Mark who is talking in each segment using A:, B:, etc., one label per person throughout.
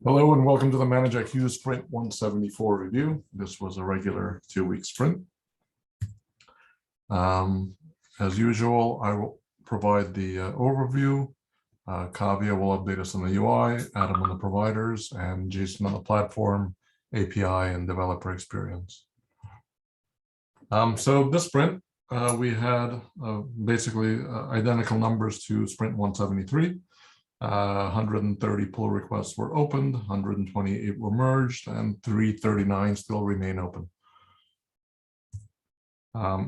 A: Hello and welcome to the ManageIQ Sprint 174 review. This was a regular 2-week sprint. As usual, I will provide the overview. Kavya will update us on the UI, Adam on the providers, and Jason on the platform, API, and developer experience. So this sprint, we had basically identical numbers to Sprint 173. 130 pull requests were opened, 128 were merged, and 339 still remain open.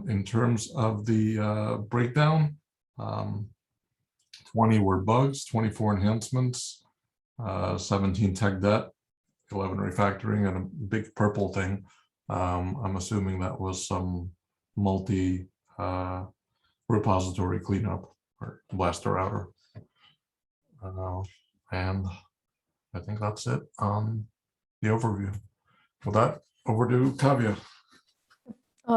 A: In terms of the breakdown, 20 were bugs, 24 enhancements, 17 tech debt, 11 refactoring, and a big purple thing. I'm assuming that was some multi-repository cleanup or blaster router. And I think that's it on the overview. With that, over to Kavya.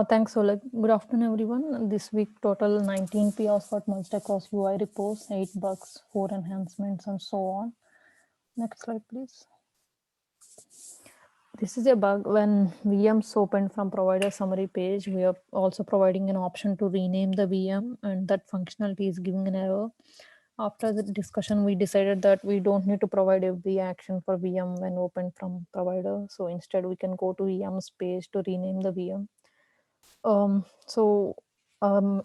B: Thanks, Oleg. Good afternoon, everyone. This week, total 19 PRs got merged across UI repos, 8 bugs, 4 enhancements, and so on. Next slide, please. This is a bug when VMs open from provider summary page. We are also providing an option to rename the VM, and that functionality is giving an error. After the discussion, we decided that we don't need to provide every action for VM when opened from provider. So instead, we can go to VM's page to rename the VM.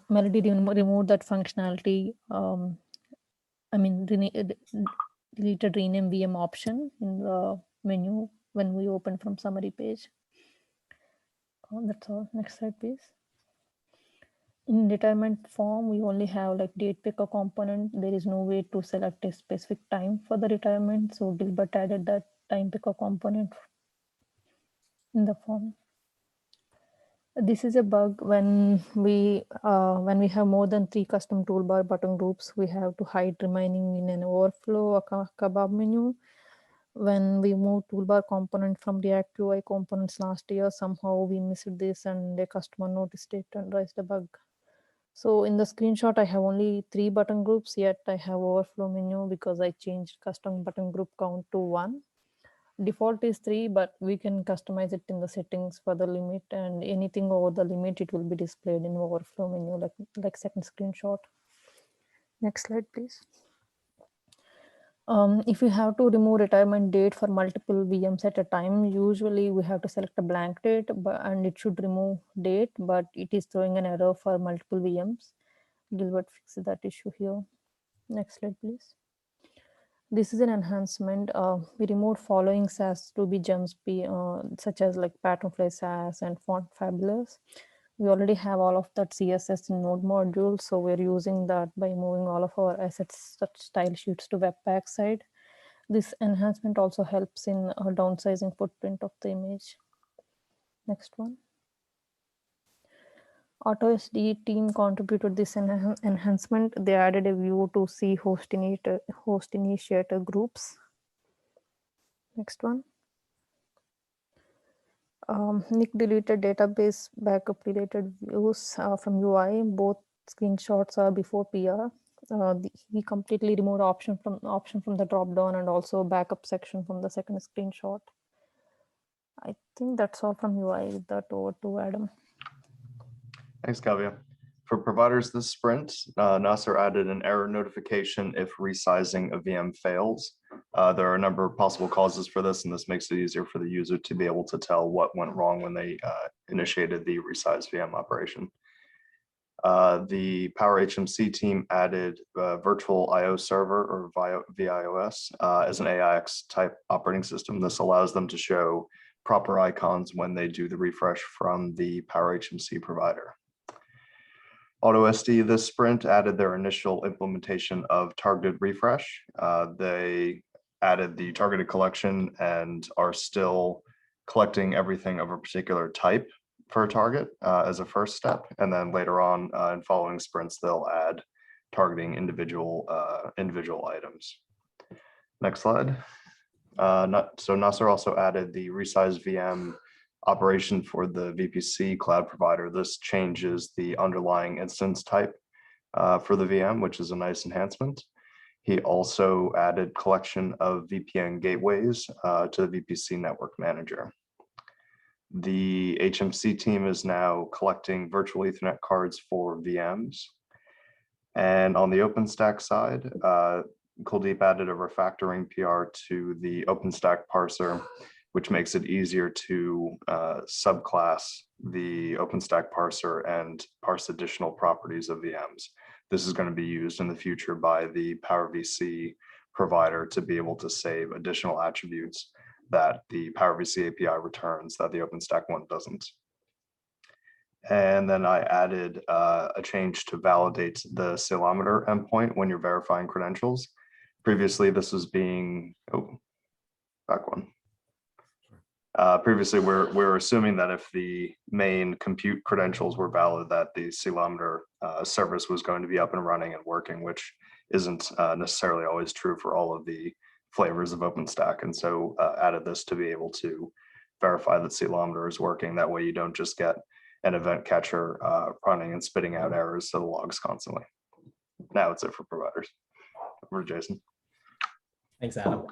B: Melody removed that functionality. Deleted rename VM option in the menu when we open from summary page. That's all. Next slide, please. In retirement form, we only have like date picker component. There is no way to select a specific time for the retirement. So Gilbert added that time picker component in the form. This is a bug when we have more than 3 custom toolbar button groups. We have to hide remaining in an overflow or kebab menu. When we moved toolbar component from React UI components last year, somehow we missed this and the customer noticed it and raised a bug. So in the screenshot, I have only 3 button groups, yet I have overflow menu because I changed custom button group count to 1. Default is 3, but we can customize it in the settings for the limit, and anything over the limit, it will be displayed in overflow menu, like second screenshot. Next slide, please. If you have to remove retirement date for multiple VMs at a time, usually we have to select a blank date and it should remove date, but it is throwing an error for multiple VMs. Gilbert fixed that issue here. Next slide, please. This is an enhancement. We removed following SAS to be gems, such as like Patternfly SAS and Font Fabulous. We already have all of that CSS in Node module, so we're using that by moving all of our assets such style sheets to Webpack side. This enhancement also helps in downsizing footprint of the image. Next one. AutoSD team contributed this enhancement. They added a view to see host initiator groups. Next one. Nick deleted database backup related views from UI. Both screenshots are before PR. He completely removed option from the drop down and also backup section from the second screenshot. I think that's all from UI. With that, over to Adam.
C: Thanks, Kavya. For providers this sprint, Nasser added an error notification if resizing a VM fails. There are a number of possible causes for this, and this makes it easier for the user to be able to tell what went wrong when they initiated the resize VM operation. The Power HMC team added virtual IO server, or VIOS, as an AIX type operating system. This allows them to show proper icons when they do the refresh from the Power HMC provider. AutoSD this sprint added their initial implementation of targeted refresh. They added the targeted collection and are still collecting everything of a particular type for a target as a first step. And then later on in following sprints, they'll add targeting individual items. Next slide. So Nasser also added the resize VM operation for the VPC cloud provider. This changes the underlying instance type for the VM, which is a nice enhancement. He also added collection of VPN gateways to the VPC network manager. The HMC team is now collecting virtual Ethernet cards for VMs. And on the OpenStack side, Kuldeep added a refactoring PR to the OpenStack parser, which makes it easier to subclass the OpenStack parser and parse additional properties of VMs. This is going to be used in the future by the PowerVC provider to be able to save additional attributes that the PowerVC API returns that the OpenStack one doesn't. And then I added a change to validate the ceilometer endpoint when you're verifying credentials. Previously, this was being, back one. Previously, we're assuming that if the main compute credentials were valid, that the ceilometer service was going to be up and running and working, which isn't necessarily always true for all of the flavors of OpenStack. And so added this to be able to verify that ceilometer is working. That way you don't just get an event catcher running and spitting out errors to the logs constantly. Now it's it for providers. Over to Jason.
D: Thanks, Adam.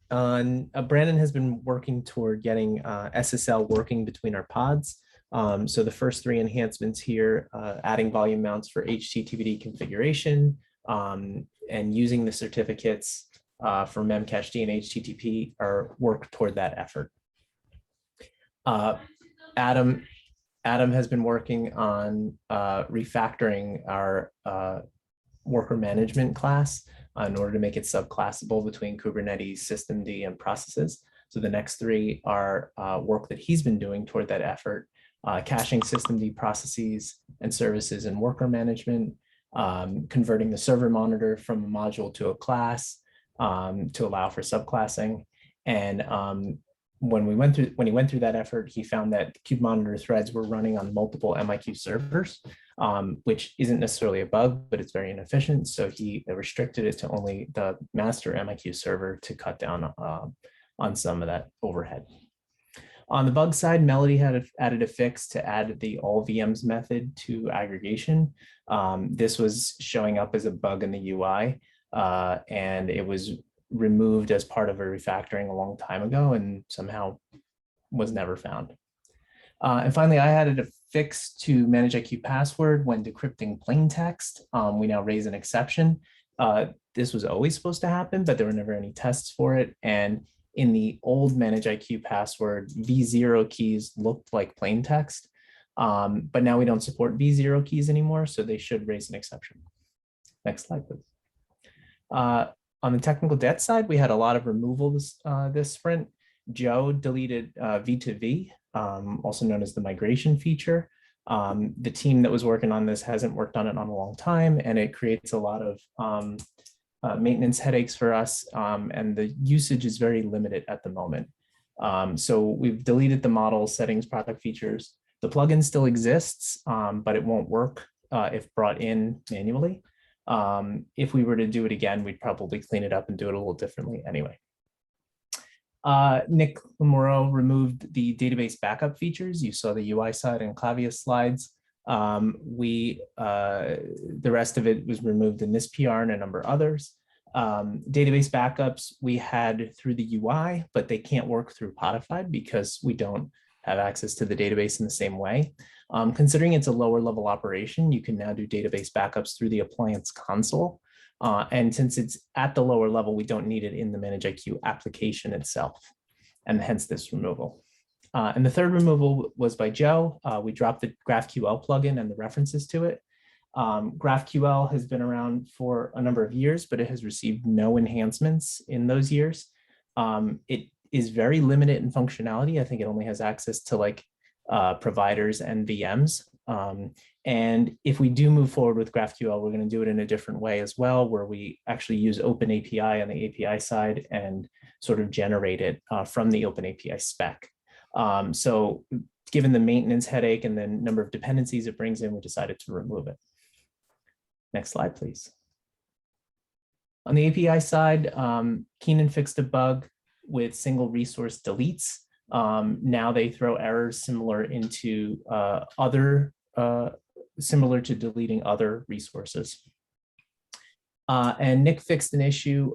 D: Brandon has been working toward getting SSL working between our pods. So the first three enhancements here, adding volume mounts for HTTPD configuration and using the certificates for Memcached and HTTP are work toward that effort. Adam has been working on refactoring our worker management class in order to make it subclassable between Kubernetes, systemd, and processes. So the next three are work that he's been doing toward that effort, caching systemd processes and services in worker management, converting the server monitor from a module to a class to allow for subclassing. And when he went through that effort, he found that kubemonitor threads were running on multiple MIQ servers, which isn't necessarily a bug, but it's very inefficient. So he restricted it to only the master MIQ server to cut down on some of that overhead. On the bug side, Melody had added a fix to add the all VMs method to aggregation. This was showing up as a bug in the UI, and it was removed as part of a refactoring a long time ago and somehow was never found. And finally, I added a fix to manage IQ password when decrypting plain text. We now raise an exception. This was always supposed to happen, but there were never any tests for it. And in the old manage IQ password, V0 keys looked like plain text, but now we don't support V0 keys anymore, so they should raise an exception. Next slide, please. On the technical debt side, we had a lot of removal this sprint. Joe deleted V2V, also known as the migration feature. The team that was working on this hasn't worked on it in a long time, and it creates a lot of maintenance headaches for us, and the usage is very limited at the moment. So we've deleted the model settings product features. The plugin still exists, but it won't work if brought in manually. If we were to do it again, we'd probably clean it up and do it a little differently anyway. Nick Lamoro removed the database backup features. You saw the UI side and Clavius slides. The rest of it was removed in this PR and a number of others. Database backups we had through the UI, but they can't work through Codified because we don't have access to the database in the same way. Considering it's a lower level operation, you can now do database backups through the appliance console. And since it's at the lower level, we don't need it in the ManageIQ application itself, and hence this removal. And the third removal was by Joe. We dropped the GraphQL plugin and the references to it. GraphQL has been around for a number of years, but it has received no enhancements in those years. It is very limited in functionality. I think it only has access to like providers and VMs. And if we do move forward with GraphQL, we're going to do it in a different way as well, where we actually use OpenAPI on the API side and sort of generate it from the OpenAPI spec. So given the maintenance headache and the number of dependencies it brings in, we decided to remove it. Next slide, please. On the API side, Keenan fixed a bug with single resource deletes. Now they throw errors similar into similar to deleting other resources. And Nick fixed an issue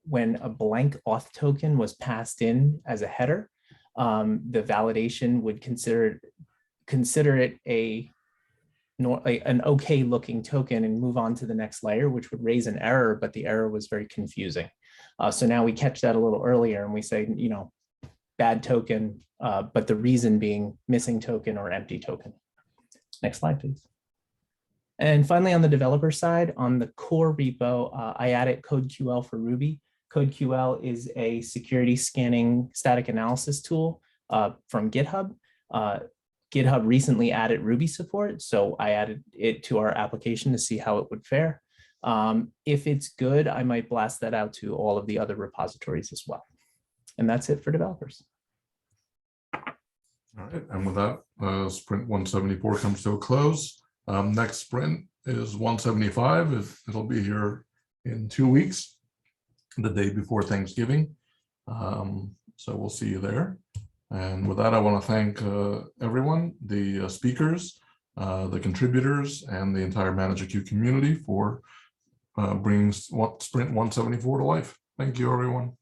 D: when a blank auth token was passed in as a header. The validation would consider it an okay looking token and move on to the next layer, which would raise an error, but the error was very confusing. So now we catch that a little earlier and we say, bad token, but the reason being missing token or empty token. Next slide, please. And finally, on the developer side, on the core repo, I added CodeQL for Ruby. CodeQL is a security scanning static analysis tool from GitHub. GitHub recently added Ruby support, so I added it to our application to see how it would fare. If it's good, I might blast that out to all of the other repositories as well. And that's it for developers.
A: All right, and with that, sprint 174 comes to a close. Next sprint is 175. It'll be here in 2 weeks, the day before Thanksgiving. So we'll see you there. And with that, I want to thank everyone, the speakers, the contributors, and the entire ManagerQ community for bringing Sprint 174 to life. Thank you, everyone.